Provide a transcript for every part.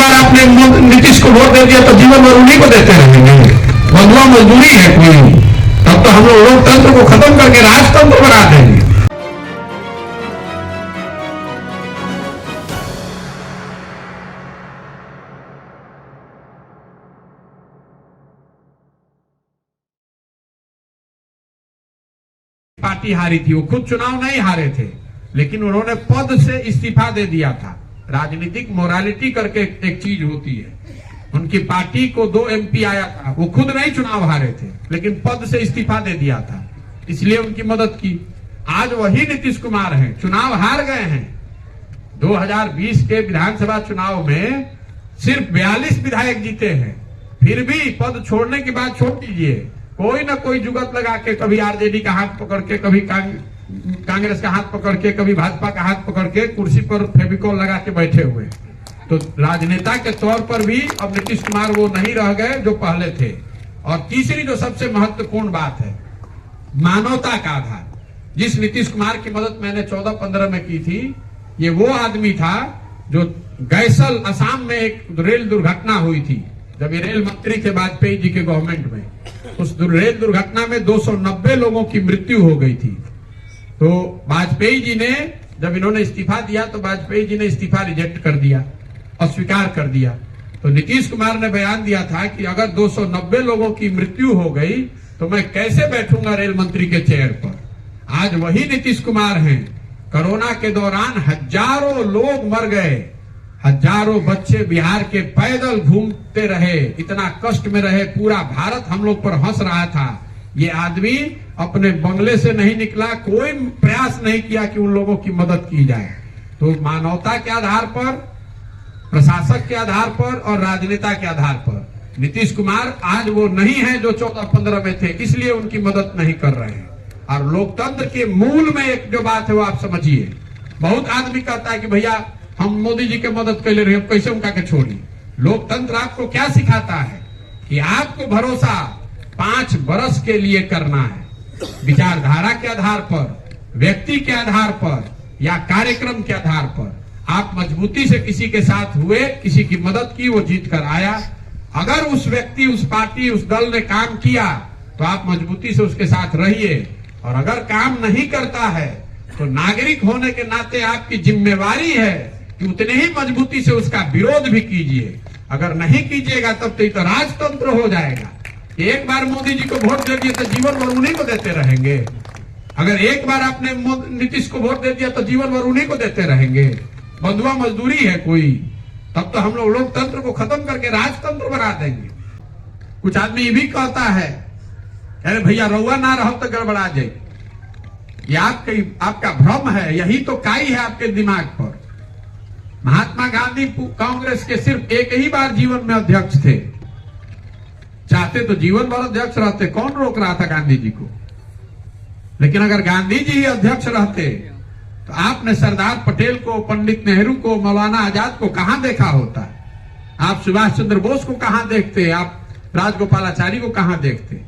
बार आपने नीतीश को वोट दे दिया तो जीवन भर उन्हीं को देते रहेंगे? बंधुआ मजदूरी है कोई? तब तो हम लोग लोकतंत्र को खत्म करके राजतंत्र बना देंगे। पार्टी हारी थी, वो खुद चुनाव नहीं हारे थे, लेकिन उन्होंने पद से इस्तीफा दे दिया था। राजनीतिक मोरालिटी करके एक चीज होती है। उनकी पार्टी को 2 MP आया था, वो खुद नहीं चुनाव हारे थे, लेकिन पद से इस्तीफा दे दिया था, इसलिए उनकी मदद की। आज वही नीतीश कुमार हैं, चुनाव हार गए हैं। 2020 के विधानसभा चुनाव में सिर्फ 42 विधायक जीते हैं, फिर भी पद छोड़ने की बात छोड़ दीजिए, कोई ना कोई जुगत लगा के, कभी आरजेडी का हाथ पकड़ के, कभी कांग्रेस का हाथ पकड़ के, कभी भाजपा का हाथ पकड़ के कुर्सी पर फेविकॉल लगा के बैठे हुए। तो राजनेता के तौर पर भी अब नीतीश कुमार वो नहीं रह गए जो पहले थे। और तीसरी जो सबसे महत्वपूर्ण बात है, मानवता का आधार। जिस नीतीश कुमार की मदद मैंने 14-15 में की थी, ये वो आदमी था जो गैसल असम में एक रेल दुर्घटना हुई थी, जब ये रेल मंत्री थे वाजपेयी जी के गवर्नमेंट में। उस रेल दुर्घटना में 290 लोगों की मृत्यु हो गई थी। तो वाजपेयी जी ने, जब इन्होंने इस्तीफा दिया तो वाजपेयी जी ने इस्तीफा रिजेक्ट कर दिया, अस्वीकार कर दिया। तो नीतीश कुमार ने बयान दिया था कि अगर 290 लोगों की मृत्यु हो गई तो मैं कैसे बैठूंगा रेल मंत्री के चेयर पर। आज वही नीतीश कुमार हैं। कोरोना के दौरान हजारों लोग मर गए, हजारों बच्चे बिहार के पैदल घूमते रहे, इतना कष्ट में रहे, पूरा भारत हम लोग पर हंस रहा था। ये आदमी अपने बंगले से नहीं निकला, कोई प्रयास नहीं किया कि उन लोगों की मदद की जाए। तो मानवता के आधार पर, प्रशासक के आधार पर और राजनेता के आधार पर नीतीश कुमार आज वो नहीं है जो 14-15 में थे, इसलिए उनकी मदद नहीं कर रहे हैं। और लोकतंत्र के मूल में एक जो बात है वो आप समझिए। बहुत आदमी कहता है कि भैया हम मोदी जी के मदद कर ले रहे हैं, कैसे उनका के छोड़ी। लोकतंत्र आपको क्या सिखाता है कि आपको भरोसा 5 वर्ष के लिए करना है, विचारधारा के आधार पर, व्यक्ति के आधार पर या कार्यक्रम के आधार पर। आप मजबूती से किसी के साथ हुए, किसी की मदद की, वो जीत कर आया। अगर उस व्यक्ति, उस पार्टी, उस दल ने काम किया तो आप मजबूती से उसके साथ रहिए, और अगर काम नहीं करता है तो नागरिक होने के नाते आपकी जिम्मेवारी है कि उतने ही मजबूती से उसका विरोध भी कीजिए। अगर नहीं कीजिएगा तब तो राजतंत्र हो जाएगा। एक बार मोदी जी को वोट दे दिए तो जीवन भर उन्हीं को देते रहेंगे। अगर एक बार आपने नीतीश को वोट दे दिया तो जीवन भर उन्हीं को देते रहेंगे। बंधुआ मजदूरी है कोई? तब तो हम लोग लोकतंत्र को खत्म करके राजतंत्र बना देंगे। कुछ आदमी ये भी कहता है, अरे भैया रउआ ना रहो तो गड़बड़ा जाए। ये आपका भ्रम है, यही तो काई है आपके दिमाग पर। महात्मा गांधी कांग्रेस के सिर्फ एक ही बार जीवन में अध्यक्ष थे, चाहते तो जीवन भर अध्यक्ष रहते, कौन रोक रहा था गांधी जी को। लेकिन अगर गांधी जी ही अध्यक्ष रहते तो आपने सरदार पटेल को, पंडित नेहरू को, मौलाना आजाद को कहां देखा होता? आप सुभाष चंद्र बोस को कहां देखते? आप राजगोपालाचारी को कहां देखते?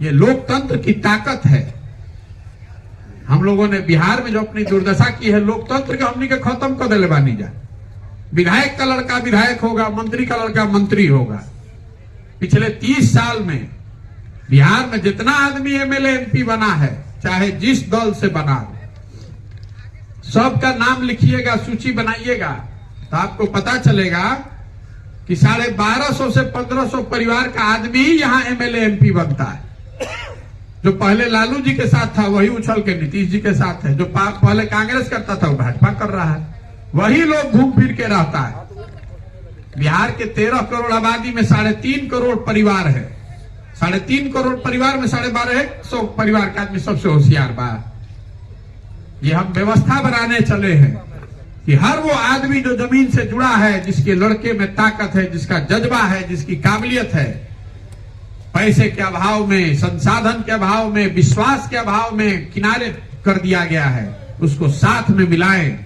ये लोकतंत्र की ताकत है। हम लोगों ने बिहार में जो अपनी दुर्दशा की है, लोकतंत्र के हमनी के खत्म कर दिले बानी जा। विधायक का लड़का विधायक होगा, मंत्री का लड़का मंत्री होगा। पिछले 30 साल में बिहार में जितना आदमी MLA MP बना है, चाहे जिस दल से बना हो, सबका नाम लिखिएगा, सूची बनाइएगा, तो आपको पता चलेगा कि 1250 से 1500 परिवार का आदमी यहाँ MLA MP बनता है। जो पहले लालू जी के साथ था वही उछल के नीतीश जी के साथ है, जो पहले कांग्रेस करता था वो भाजपा कर रहा है, वही लोग घूम फिर के रहता है। बिहार के 13 करोड़ आबादी में 3.5 करोड़ परिवार है। 3.5 करोड़ परिवार में 1250 परिवार का आदमी सबसे होशियार बा। ये हम व्यवस्था बनाने चले हैं कि हर वो आदमी जो जमीन से जुड़ा है, जिसके लड़के में ताकत है, जिसका जज्बा है, जिसकी काबिलियत है, पैसे के अभाव में, संसाधन के अभाव में, विश्वास के अभाव में किनारे कर दिया गया है, उसको साथ में मिलाएं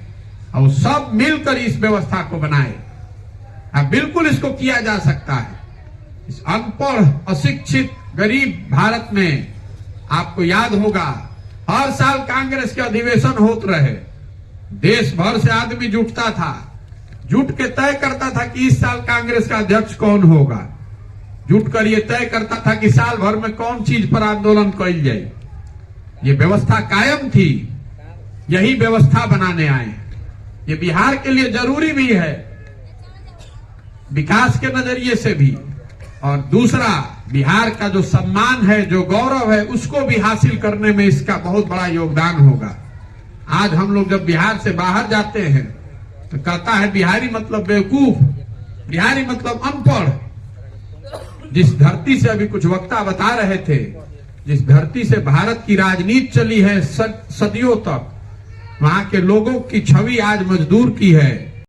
और सब मिलकर इस व्यवस्था को बनाएं। अब बिल्कुल इसको किया जा सकता है। इस अनपढ़, अशिक्षित, गरीब भारत में आपको याद होगा हर साल कांग्रेस के अधिवेशन होते रहे, देश भर से आदमी जुटता था, जुट के तय करता था कि इस साल कांग्रेस का अध्यक्ष कौन होगा, जुट कर ये तय करता था कि साल भर में कौन चीज पर आंदोलन कल जाए। ये व्यवस्था कायम थी, यही व्यवस्था बनाने आए। ये बिहार के लिए जरूरी भी है, विकास के नजरिए से भी, और दूसरा बिहार का जो सम्मान है, जो गौरव है, उसको भी हासिल करने में इसका बहुत बड़ा योगदान होगा। आज हम लोग जब बिहार से बाहर जाते हैं तो कहता है बिहारी मतलब बेवकूफ, बिहारी मतलब अनपढ़। जिस धरती से अभी कुछ वक्ता बता रहे थे, जिस धरती से भारत की राजनीति चली है सदियों तक, वहां के लोगों की छवि आज मजदूर की है।